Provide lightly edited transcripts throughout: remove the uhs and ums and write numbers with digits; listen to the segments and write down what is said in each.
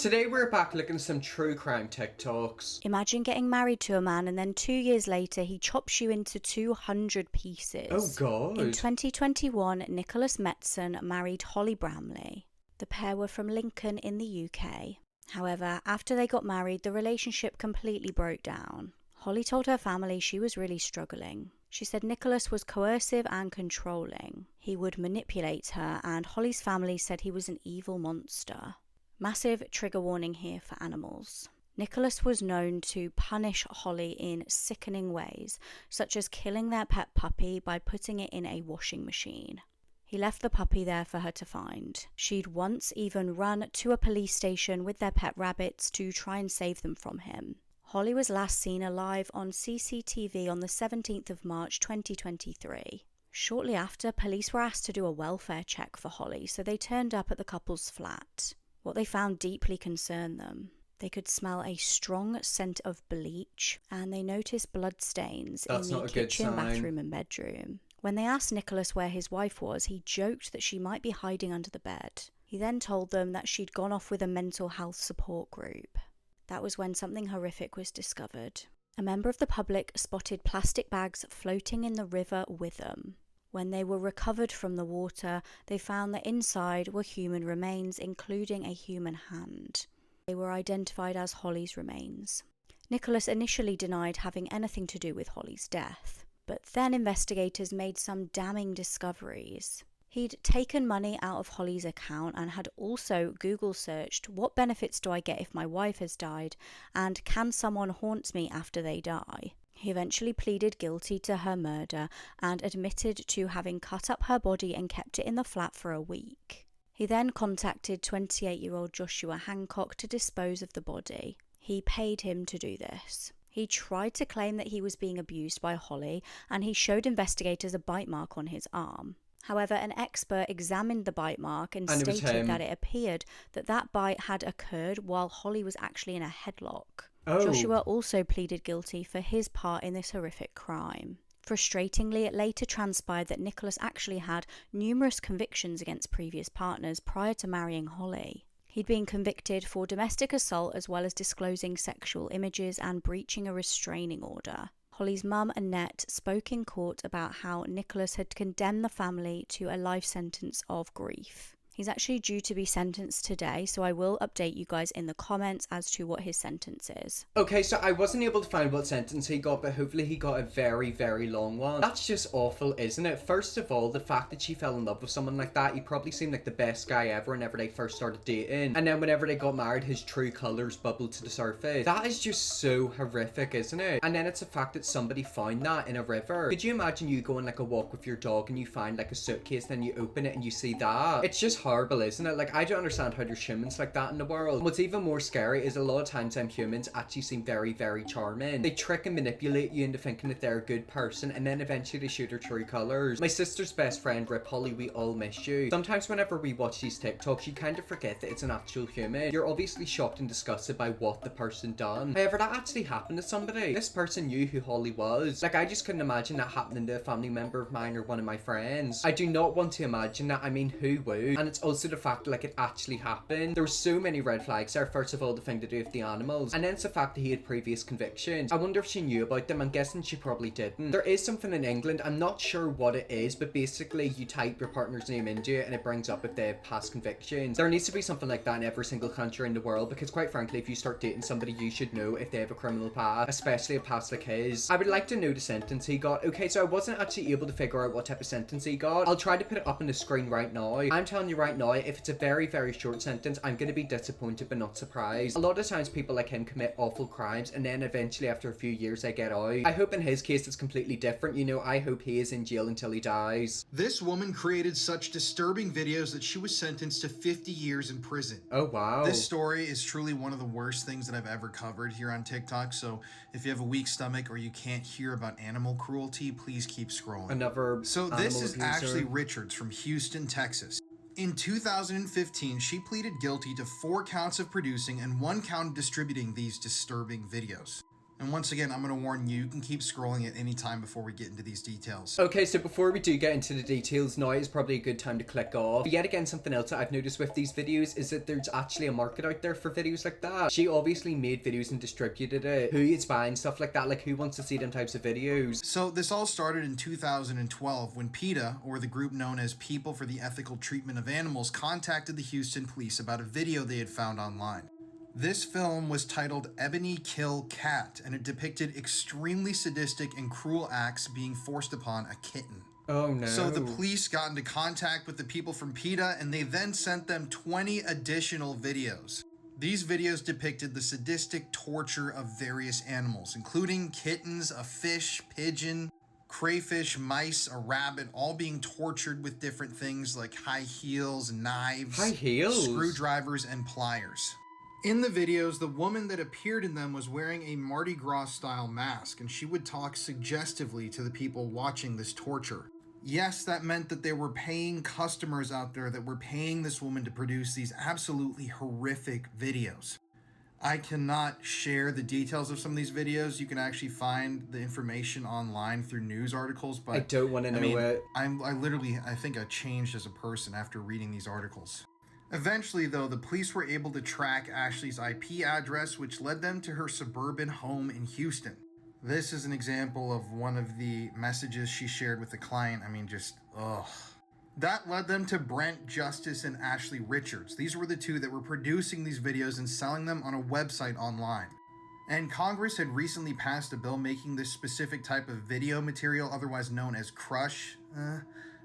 Today we're back looking at some true crime TikToks. Imagine getting married to a man and then 2 years later he chops you into 200 Oh pieces. In god. 2021, Nicholas Metzen married Holly Bramley. The pair were from Lincoln in the UK. However, after they got married, the relationship completely broke down. Holly told her family she was really struggling. She said Nicholas was coercive and controlling. He would manipulate her, and Holly's family said he was an evil monster. Massive trigger warning here for animals. Nicholas was known to punish Holly in sickening ways, such as killing their pet puppy by putting it in a washing machine. He left the puppy there for her to find. She'd once even run to a police station with their pet rabbits to try and save them from him. Holly was last seen alive on CCTV on the 17th of March 2023. Shortly after, police were asked to do a welfare check for Holly, so they turned up at the couple's flat. What they found deeply concerned them. They could smell a strong scent of bleach, and they noticed bloodstains in the kitchen, bathroom and bedroom. When they asked Nicholas where his wife was, he joked that she might be hiding under the bed. He then told them that she'd gone off with a mental health support group. That was when something horrific was discovered. A member of the public spotted plastic bags floating in the river with them. When they were recovered from the water, they found that inside were human remains, including a human hand. They were identified as Holly's remains. Nicholas initially denied having anything to do with Holly's death, but then investigators made some damning discoveries. He'd taken money out of Holly's account and had also Google searched, "What benefits do I get if my wife has died? And can someone haunt me after they die?" He eventually pleaded guilty to her murder and admitted to having cut up her body and kept it in the flat for a week. He then contacted 28-year-old Joshua Hancock to dispose of the body. He paid him to do this. He tried to claim that he was being abused by Holly, and he showed investigators a bite mark on his arm. However, an expert examined the bite mark and stated that it appeared that that bite had occurred while Holly was actually in a headlock. Joshua also pleaded guilty for his part in this horrific crime. Frustratingly, it later transpired that Nicholas actually had numerous convictions against previous partners prior to marrying Holly. He'd been convicted for domestic assault as well as disclosing sexual images and breaching a restraining order. Holly's mum, Annette, spoke in court about how Nicholas had condemned the family to a life sentence of grief. He's actually due to be sentenced today, so I will update you guys in the comments as to what his sentence is. Okay, so I wasn't able to find what sentence he got, but hopefully he got a very, very long one. That's just awful, isn't it? First of all, the fact that she fell in love with someone like that, he probably seemed like the best guy ever whenever they first started dating. And then whenever they got married, his true colours bubbled to the surface. That is just so horrific, isn't it? And then it's the fact that somebody found that in a river. Could you imagine you going like a walk with your dog and you find like a suitcase, then you open it and you see that? It's just horrible, isn't it? Like, I don't understand how there's humans like that in the world. What's even more scary is a lot of times humans actually seem very, very charming. They trick and manipulate you into thinking that they're a good person, and then eventually they show their true colours. My sister's best friend, Rip Holly, we all miss you. Sometimes whenever we watch these TikToks, you kind of forget that it's an actual human. You're obviously shocked and disgusted by what the person done. However, that actually happened to somebody. This person knew who Holly was. Like, I just couldn't imagine that happening to a family member of mine or one of my friends. I do not want to imagine that. I mean, who would? And it's also the fact like it actually happened. There were so many red flags there. First of all, the thing to do with the animals, and then it's the fact that he had previous convictions. I wonder if she knew about them. I'm guessing she probably didn't. There is something in England, I'm not sure what it is, but basically you type your partner's name into it and it brings up if they have past convictions. There needs to be something like that in every single country in the world, because quite frankly, if you start dating somebody, you should know if they have a criminal past, especially a past like his. I would like to know the sentence he got. Okay, so I wasn't actually able to figure out what type of sentence he got. I'll try to put it up on the screen right now. I'm telling you right now, if it's a very, very short sentence, I'm going to be disappointed but not surprised. A lot of times people like him commit awful crimes and then eventually after a few years they get out. I hope in his case it's completely different. You know, I hope he is in jail until he dies. This woman created such disturbing videos that she was sentenced to 50 years in prison. Oh wow. This story is truly one of the worst things that I've ever covered here on TikTok, so if you have a weak stomach or you can't hear about animal cruelty, please keep scrolling. So this is Ashley Richards from Houston, Texas. In 2015, she pleaded guilty to 4 counts of producing and 1 count of distributing these disturbing videos. And once again, I'm going to warn you, you can keep scrolling at any time before we get into these details. Okay, so before we do get into the details, now is probably a good time to click off. But yet again, something else that I've noticed with these videos is that there's actually a market out there for videos like that. She obviously made videos and distributed it. Who is buying stuff like that? Like, who wants to see them types of videos? So this all started in 2012 when PETA, or the group known as People for the Ethical Treatment of Animals, contacted the Houston police about a video they had found online. This film was titled Ebony Kill Cat, and it depicted extremely sadistic and cruel acts being forced upon a kitten. Oh no. So the police got into contact with the people from PETA, and they then sent them 20 additional videos. These videos depicted the sadistic torture of various animals, including kittens, a fish, pigeon, crayfish, mice, a rabbit, all being tortured with different things like high heels, knives, screwdrivers, and pliers. In the videos, the woman that appeared in them was wearing a Mardi Gras style mask, and she would talk suggestively to the people watching this torture. Yes, that meant that there were paying customers out there that were paying this woman to produce these absolutely horrific videos. I cannot share the details of some of these videos. You can actually find the information online through news articles, but I don't want to know it. I think I changed as a person after reading these articles. Eventually, though, the police were able to track Ashley's IP address, which led them to her suburban home in Houston. This is an example of one of the messages she shared with the client. I mean, just, ugh. That led them to Brent Justice and Ashley Richards. These were the two that were producing these videos and selling them on a website online. And Congress had recently passed a bill making this specific type of video material, otherwise known as crush,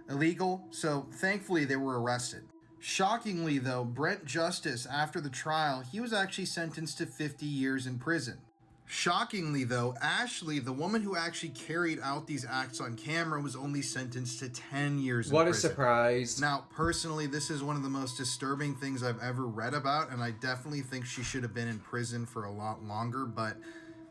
illegal. So thankfully they were arrested. Shockingly, though, Brent Justice, after the trial, he was actually sentenced to 50 years in prison. Shockingly, though, Ashley, the woman who actually carried out these acts on camera, was only sentenced to 10 years in prison. What a surprise. Now, personally, this is one of the most disturbing things I've ever read about, and I definitely think she should have been in prison for a lot longer, but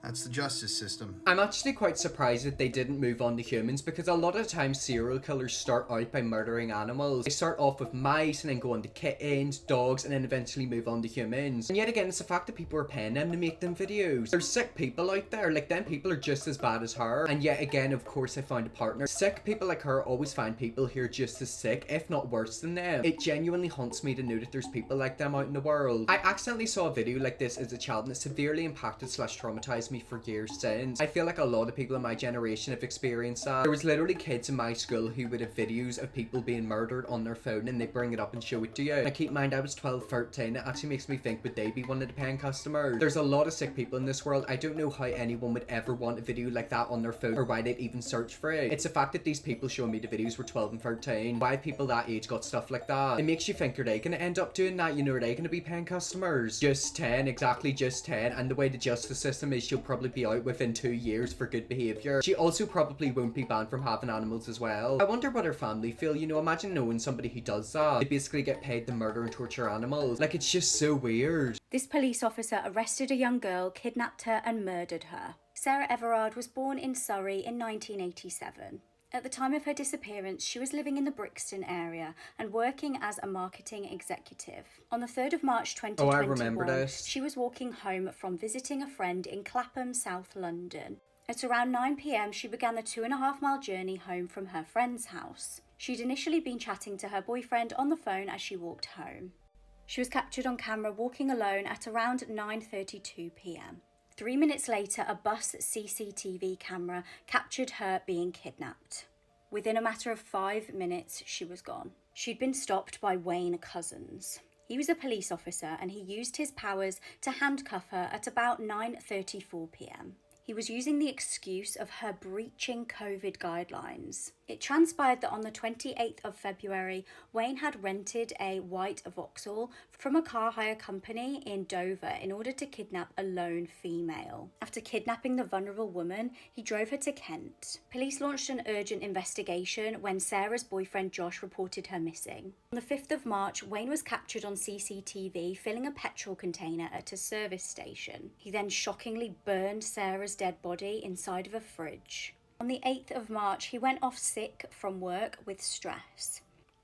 that's the justice system. I'm actually quite surprised that they didn't move on to humans, because a lot of times serial killers start out by murdering animals. They start off with mice and then go on to kittens, dogs, and then eventually move on to humans. And yet again, it's the fact that people are paying them to make them videos. There's sick people out there, like them people are just as bad as her. And yet again, of course, I found a partner. Sick people like her always find people who are just as sick, if not worse than them. It genuinely haunts me to know that there's people like them out in the world. I accidentally saw a video like this as a child, and it severely impacted / traumatized me for years since. I feel like a lot of people in my generation have experienced that. There was literally kids in my school who would have videos of people being murdered on their phone, and they bring it up and show it to you. And keep in mind, I was 12, 13. It actually makes me think, would they be one of the paying customers? There's a lot of sick people in this world. I don't know how anyone would ever want a video like that on their phone, or why they'd even search for it. It's the fact that these people showing me the videos were 12 and 13. Why people that age got stuff like that? It makes you think, are they going to end up doing that? You know, are they going to be paying customers? Just 10, exactly, just 10. And the way the justice system is, she'll probably be out within 2 years for good behavior. She also probably won't be banned from having animals as well. I wonder what her family feel. You know, imagine knowing somebody who does that. They basically get paid to murder and torture animals. Like, it's just so weird. This police officer arrested a young girl, kidnapped her and murdered her. Sarah Everard was born in Surrey in 1987. At the time of her disappearance, she was living in the Brixton area and working as a marketing executive. On the 3rd of March 2021, I remember this. She was walking home from visiting a friend in Clapham, South London. At around 9 p.m, she began the 2.5-mile journey home from her friend's house. She'd initially been chatting to her boyfriend on the phone as she walked home. She was captured on camera walking alone at around 9:32 p.m. 3 minutes later, a bus CCTV camera captured her being kidnapped. Within a matter of 5 minutes, she was gone. She'd been stopped by Wayne Cousins. He was a police officer, and he used his powers to handcuff her at about 9:34 p.m. He was using the excuse of her breaching COVID guidelines. It transpired that on the 28th of February, Wayne had rented a white Vauxhall from a car hire company in Dover in order to kidnap a lone female. After kidnapping the vulnerable woman, he drove her to Kent. Police launched an urgent investigation when Sarah's boyfriend Josh reported her missing. On the 5th of March, Wayne was captured on CCTV filling a petrol container at a service station. He then shockingly burned Sarah's dead body inside of a fridge. On the 8th of March, he went off sick from work with stress.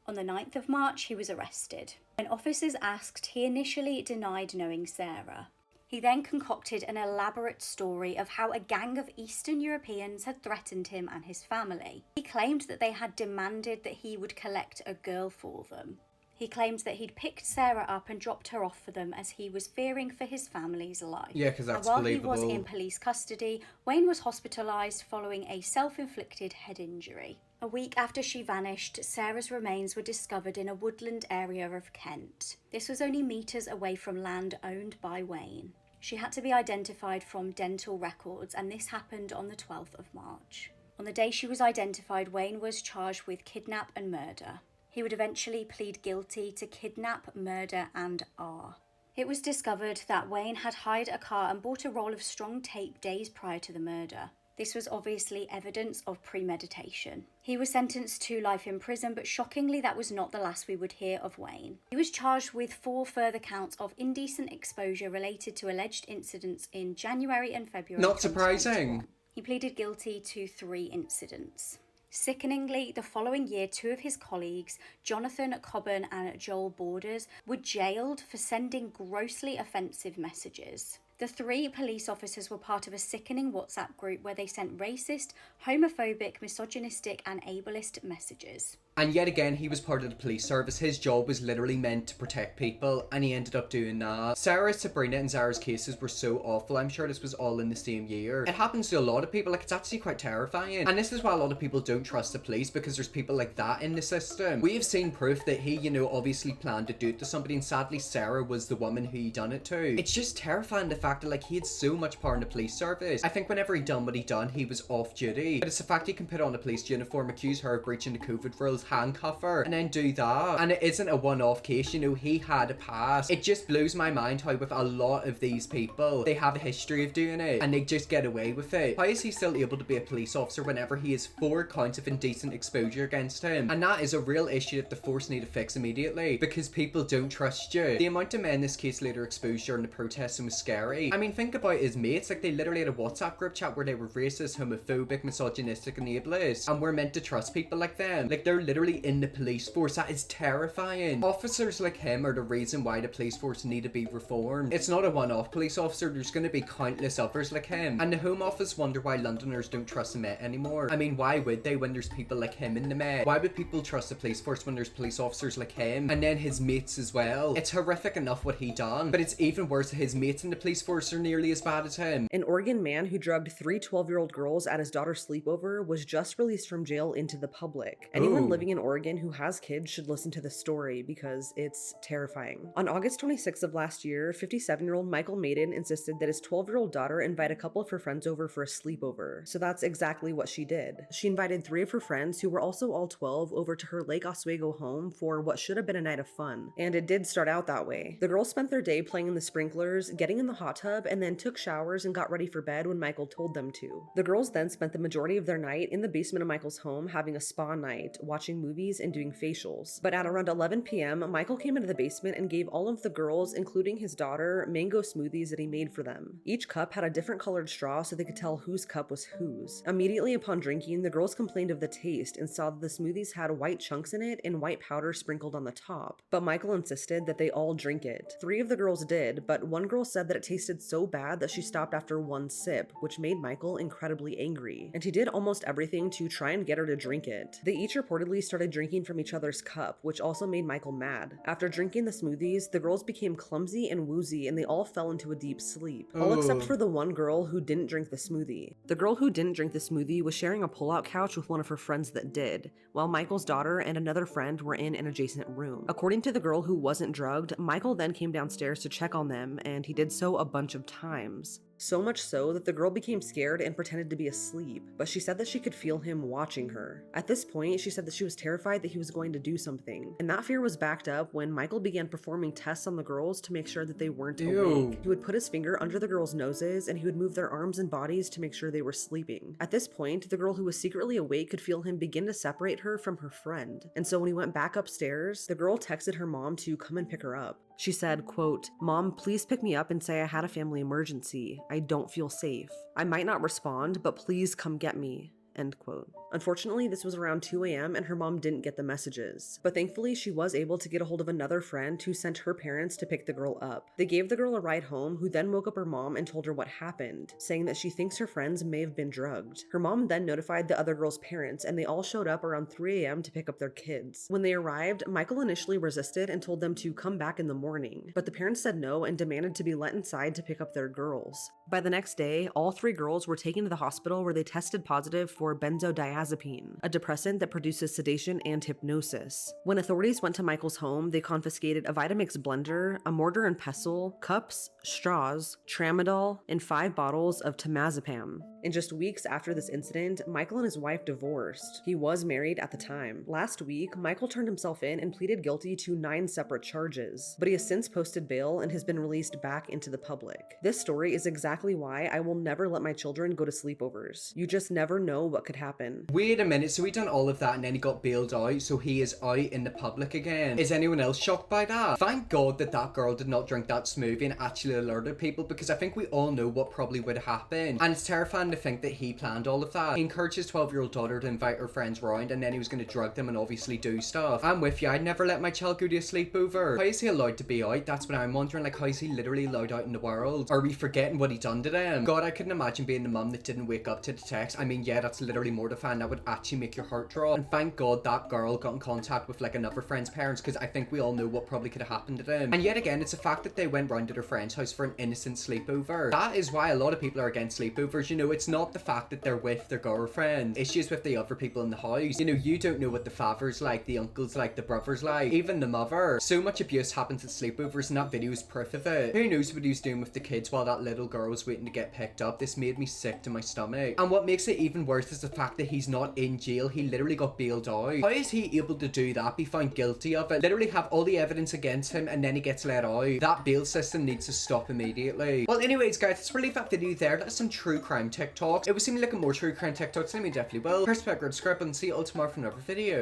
On the 9th of March, he was arrested. When officers asked, he initially denied knowing Sarah. He then concocted an elaborate story of how a gang of Eastern Europeans had threatened him and his family. He claimed that they had demanded that he would collect a girl for them. He claimed that he'd picked Sarah up and dropped her off for them as he was fearing for his family's life. Yeah, because that's believable. While he was in police custody, Wayne was hospitalised following a self-inflicted head injury. A week after she vanished, Sarah's remains were discovered in a woodland area of Kent. This was only metres away from land owned by Wayne. She had to be identified from dental records, and this happened on the 12th of March. On the day she was identified, Wayne was charged with kidnap and murder. He would eventually plead guilty to kidnap, murder, and R. It was discovered that Wayne had hired a car and bought a roll of strong tape days prior to the murder. This was obviously evidence of premeditation. He was sentenced to life in prison, but shockingly that was not the last we would hear of Wayne. He was charged with 4 further counts of indecent exposure related to alleged incidents in January and February. Not surprising. He pleaded guilty to 3 incidents. Sickeningly, the following year, 2 of his colleagues, Jonathan Cobban and Joel Borders, were jailed for sending grossly offensive messages. The 3 police officers were part of a sickening WhatsApp group where they sent racist, homophobic, misogynistic, and ableist messages. And yet again, he was part of the police service. His job was literally meant to protect people, and he ended up doing that. Sarah, Sabrina, and Zara's cases were so awful. I'm sure this was all in the same year. It happens to a lot of people. Like, it's actually quite terrifying. And this is why a lot of people don't trust the police, because there's people like that in the system. We have seen proof that he, obviously planned to do it to somebody, and sadly, Sarah was the woman who he done it to. It's just terrifying, the fact that, like, he had so much power in the police service. I think whenever he done what he done, he was off duty. But it's the fact he can put on a police uniform, accuse her of breaching the COVID rules, handcuff her, and then do that. And it isn't a one-off case, he had a past. It just blows my mind how with a lot of these people, they have a history of doing it, and they just get away with it. How is he still able to be a police officer whenever he has 4 counts of indecent exposure against him? And that is a real issue that the force need to fix immediately, because people don't trust you. The amount of men this case later exposed during the protesting was scary. I mean, think about his mates. Like, they literally had a WhatsApp group chat where they were racist, homophobic, misogynistic, and ableist, and we're meant to trust people like them. Like, they're literally in the police force. That is terrifying. Officers like him are the reason why the police force need to be reformed. It's not a one-off police officer. There's going to be countless others like him. And the Home Office wonder why Londoners don't trust the Met anymore. I mean, why would they when there's people like him in the Met? Why would people trust the police force when there's police officers like him? And then his mates as well. It's horrific enough what he done, but it's even worse that his mates in the police force are nearly as bad as him. An Oregon man who drugged 3 12-year-old girls at his daughter's sleepover was just released from jail into the public. Anyone living in Oregon who has kids should listen to this story because it's terrifying. On August 26th of last year, 57-year-old Michael Maiden insisted that his 12-year-old daughter invite a couple of her friends over for a sleepover. So that's exactly what she did. She invited 3 of her friends, who were also all 12, over to her Lake Oswego home for what should have been a night of fun. And it did start out that way. The girls spent their day playing in the sprinklers, getting in the hot tub, and then took showers and got ready for bed when Michael told them to. The girls then spent the majority of their night in the basement of Michael's home having a spa night, watching movies and doing facials. But at around 11 p.m., Michael came into the basement and gave all of the girls, including his daughter, mango smoothies that he made for them. Each cup had a different colored straw so they could tell whose cup was whose. Immediately upon drinking, the girls complained of the taste and saw that the smoothies had white chunks in it and white powder sprinkled on the top. But Michael insisted that they all drink it. 3 of the girls did, but one girl said that it tasted so bad that she stopped after 1 sip, which made Michael incredibly angry. And he did almost everything to try and get her to drink it. They each reportedly started drinking from each other's cup, which also made Michael mad. After drinking the smoothies, the girls became clumsy and woozy and they all fell into a deep sleep. All except for the one girl who didn't drink the smoothie. The girl who didn't drink the smoothie was sharing a pull-out couch with one of her friends that did, while Michael's daughter and another friend were in an adjacent room. According to the girl who wasn't drugged, Michael then came downstairs to check on them, and he did so a bunch of times. So much so that the girl became scared and pretended to be asleep, but she said that she could feel him watching her. At this point, she said that she was terrified that he was going to do something, and that fear was backed up when Michael began performing tests on the girls to make sure that they weren't awake. He would put his finger under the girls' noses and he would move their arms and bodies to make sure they were sleeping. At this point, the girl who was secretly awake could feel him begin to separate her from her friend, and so when he went back upstairs, the girl texted her mom to come and pick her up. She said, quote, "Mom, please pick me up and say I had a family emergency. I don't feel safe. I might not respond, but please come get me." End quote. Unfortunately, this was around 2 a.m. and her mom didn't get the messages. But thankfully, she was able to get a hold of another friend who sent her parents to pick the girl up. They gave the girl a ride home, who then woke up her mom and told her what happened, saying that she thinks her friends may have been drugged. Her mom then notified the other girl's parents, and they all showed up around 3 a.m. to pick up their kids. When they arrived, Michael initially resisted and told them to come back in the morning, but the parents said no and demanded to be let inside to pick up their girls. By the next day, all 3 girls were taken to the hospital where they tested positive for benzodiazepine, a depressant that produces sedation and hypnosis. When authorities went to Michael's home, they confiscated a Vitamix blender, a mortar and pestle, cups, straws, tramadol, and 5 bottles of temazepam. In just weeks after this incident, Michael and his wife divorced. He was married at the time. Last week, Michael turned himself in and pleaded guilty to 9 separate charges, but he has since posted bail and has been released back into the public. This story is exactly why I will never let my children go to sleepovers. You just never know what could happen. Wait a minute, so he done all of that and then he got bailed out, so he is out in the public again. Is anyone else shocked by that? Thank God that that girl did not drink that smoothie and actually alerted people, because I think we all know what probably would happen. And it's terrifying to think that he planned all of that. He encouraged his 12-year-old daughter to invite her friends round, and then he was going to drug them and obviously do stuff. I'm with you, I'd never let my child go to a sleepover. How is he allowed to be out? That's what I'm wondering. Like, how is he literally allowed out in the world? Are we forgetting what he done to them? God, I couldn't imagine being the mum that didn't wake up to the text. I mean, yeah, that's literally mortifying. That would actually make your heart drop. And thank God that girl got in contact with like another friend's parents, because I think we all know what probably could have happened to them. And yet again, it's the fact that they went round to their friend's house for an innocent sleepover. That is why a lot of people are against sleepovers. You know, it's not the fact that they're with their girlfriend. It's just with the other people in the house. You know, you don't know what the fathers like, the uncles like, the brothers like, even the mother. So much abuse happens at sleepovers, and that video is proof of it. Who knows what he was doing with the kids while that little girl was waiting to get picked up? This made me sick to my stomach. And what makes it even worse is the fact that he's not in jail. He literally got bailed out. How is he able to do that, be found guilty of it, literally have all the evidence against him, and then he gets let out? That bail system needs to stop immediately. Well, anyways guys, let's leave that video there. That's some true crime TikToks. It was seeming like a more true crime TikToks, and we definitely will. Press that subscribe and see you all tomorrow for another video.